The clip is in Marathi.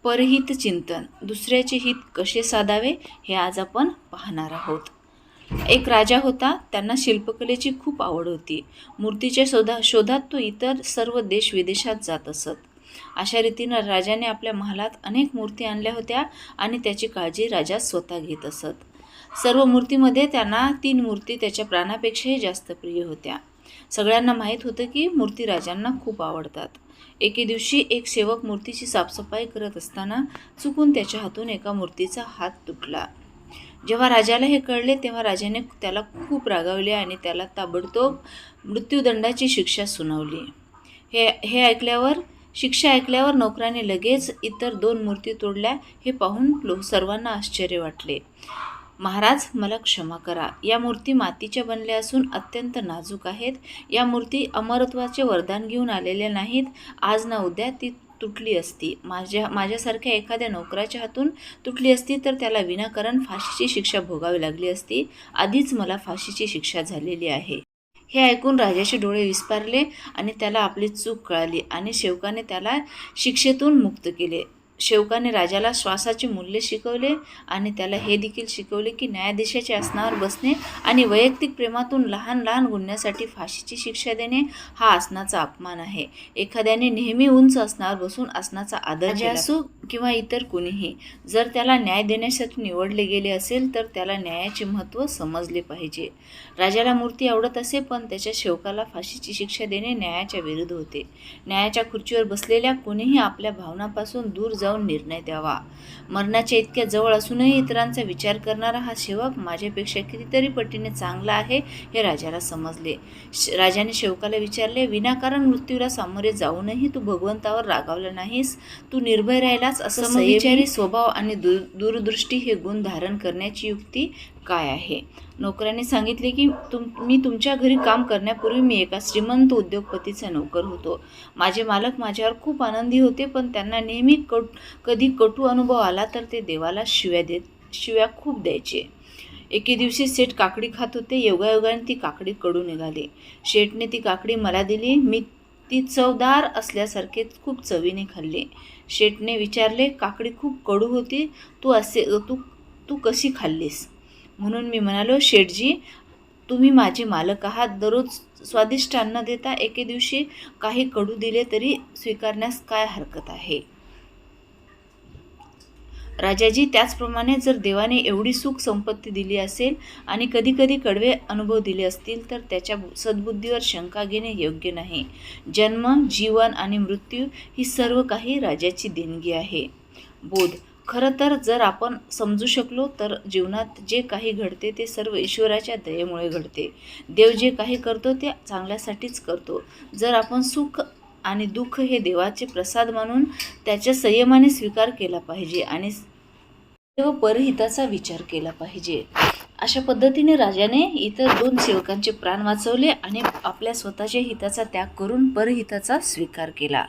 परहित चिंतन, दुसऱ्याचे हित कसे साधावे हे आज आपण पाहणार आहोत. एक राजा होता. त्यांना शिल्पकलेची खूप आवड होती. मूर्तीच्या शोधात तो इतर सर्व देश विदेशात जात असत. अशा रीतीनं राजाने आपल्या महालात अनेक मूर्ती आणल्या होत्या आणि त्याची काळजी राजा स्वतः घेत असत. सर्व मूर्तीमध्ये त्यांना 3 मूर्ती त्याच्या प्राणापेक्षाही जास्त प्रिय होत्या. सगळ्यांना माहीत होतं की मूर्ती राजांना खूप आवडतात. एके दिवशी एक सेवक मूर्तीची साफसफाई करत असताना चुकून त्याच्या हातून एका मूर्तीचा हात तुटला. जेव्हा राजाला हे कळले तेव्हा राजाने त्याला खूप रागावले आणि त्याला ताबडतोब मृत्यूदंडाची शिक्षा सुनावली. शिक्षा ऐकल्यावर नोकराने लगेच इतर 2 मूर्ती तोडल्या. हे पाहून सर्वांना आश्चर्य वाटले. महाराज, मला क्षमा करा. या मूर्ती मातीच्या बनल्या असून अत्यंत नाजूक आहेत. या मूर्ती अमरत्वाचे वरदान घेऊन आलेल्या नाहीत. आज ना उद्या ती तुटली असती. माझ्यासारख्या एखाद्या नोकराच्या हातून तुटली असती तर त्याला विनाकारण फाशीची शिक्षा भोगावी लागली असती. आधीच मला फाशीची शिक्षा झालेली आहे. हे ऐकून राजाचे डोळे विस्फारले आणि त्याला आपली चूक कळाली आणि सेवकाने त्याला शिक्षेतून मुक्त केले. सेवकाने राजाला श्वासाचे मूल्य शिकवले आणि त्याला हे देखील शिकवले की न्यायाधीशाच्या आसनावर बसणे आणि वैयक्तिक प्रेमातून लहान लहान गुन्ह्यासाठी फाशीची शिक्षा देणे हा आसनाचा अपमान आहे. एखाद्याने नेहमी उंच आसनावर बसून आसनाचा आदर केला असो किंवा इतर कुणीही, जर त्याला न्याय देण्यासाठी निवडले गेले असेल तर त्याला न्यायाचे महत्त्व समजले पाहिजे. राजाला मूर्ती आवडत असे, पण त्याच्या सेवकाला फाशीची शिक्षा देणे न्यायाच्या विरुद्ध होते. न्यायाच्या खुर्चीवर बसलेल्या कोणीही आपल्या भावनांपासून दूर जाऊन निर्णय द्यावा. मरणाच्या इतक्या जवळ असूनही इतरांचा विचार करणारा हा सेवक माझ्यापेक्षा कितीतरी पटीने चांगला आहे हे राजाला समजले. राजाने सेवकाला विचारले, विनाकारण मृत्यूला सामोरे जाऊनही तू भगवंतावर रागावला नाहीस. तू निर्भय राहिलास. असं समविचारी स्वभाव आणि दूरदृष्टी हे गुण धारण करण्याची युक्ती काय आहे? नोकरांनी सांगितले की मी तुमच्या घरी काम करण्यापूर्वी मी एका श्रीमंत उद्योगपतीचा नोकर होतो. माझे मालक माझ्यावर खूप आनंदी होते, पण त्यांना नेहमी कधी कटू अनुभव आला तर ते देवाला शिव्या खूप द्यायचे. एके दिवशी सेठ काकडी खात होते. योगायोगाने ती काकडी कडू निघाली. शेठने ती काकडी मला दिली. मी ती चवदार असल्यासारखे खूप चवीने खाल्ली. शेठने विचारले, काकडी खूप कडू होती, तू कशी खाल्लीस? म्हणून मी म्हणालो, शेठजी, तुम्ही माझे मालक आहात. दररोज स्वादिष्ट अन्न देता. एके दिवशी काही कडू दिले तरी स्वीकारण्यास काय हरकत आहे? राजाजी, त्याचप्रमाणे जर देवाने एवढी सुख संपत्ती दिली असेल आणि कधीकधी कडवे अनुभव दिले असतील तर त्याच्या सद्बुद्धीवर शंका घेणे योग्य नाही. जन्म, जीवन आणि मृत्यू ही सर्व काही राजाची देणगी आहे. बोध. खरं तर जर आपण समजू शकलो तर जीवनात जे काही घडते ते सर्व ईश्वराच्या दयेमुळे घडते. देव जे काही करतो ते चांगल्यासाठीच करतो. जर आपण सुख आणि दुःख हे देवाचे प्रसाद मानून त्याच्या संयमाने स्वीकार केला पाहिजे आणि व परहिताचा विचार केला पाहिजे. अशा पद्धतीने राजाने इतर 2 सेवकांचे प्राण वाचवले आणि आपल्या स्वतःच्या हिताचा त्याग करून परहिताचा स्वीकार केला.